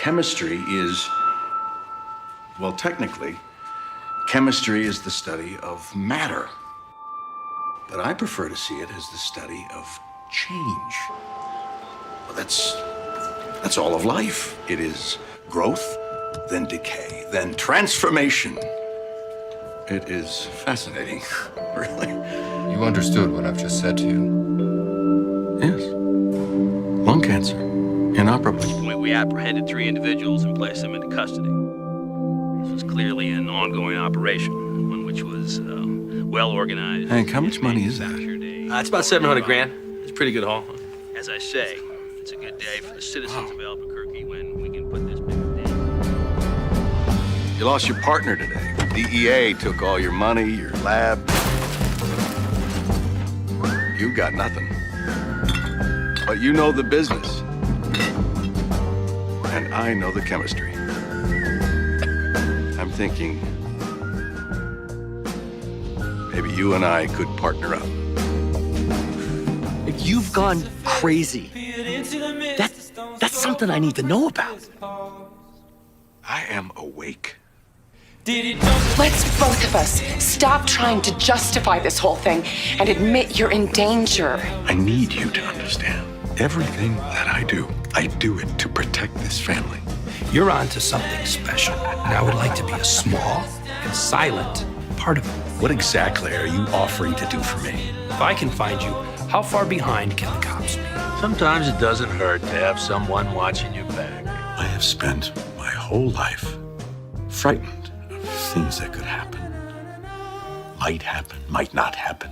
Chemistry is, well, technically, chemistry is the study of matter. But I prefer to see it as the study of change. Well, that's all of life. It is growth, then decay, then transformation. It is fascinating, really. You understood what I've just said to you? Yes. Lung cancer, inoperable. We apprehended 3 individuals and placed them into custody. This was clearly an ongoing operation, one which was well organized. Hank, how much money is that? It's about 700 grand. It's a pretty good haul. As I say, it's a good day for the citizens of Albuquerque when we can put this big down. You lost your partner today. DEA took all your money, your lab. You got nothing. But you know the business. And I know the chemistry. I'm thinking maybe you and I could partner up. You've gone crazy. That's something I need to know about. I am awake. Let's both of us stop trying to justify this whole thing and admit you're in danger. I need you to understand. Everything that I do it to protect this family. You're on to something special, and I would like to be a small and silent part of it. What exactly are you offering to do for me? If I can find you, how far behind can the cops be? Sometimes it doesn't hurt to have someone watching your back. I have spent my whole life frightened of things that could happen. Might happen, might not happen.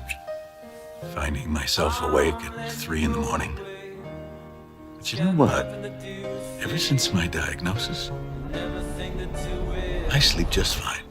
Finding myself awake at 3 in the morning. But you know what? Ever since my diagnosis, I sleep just fine.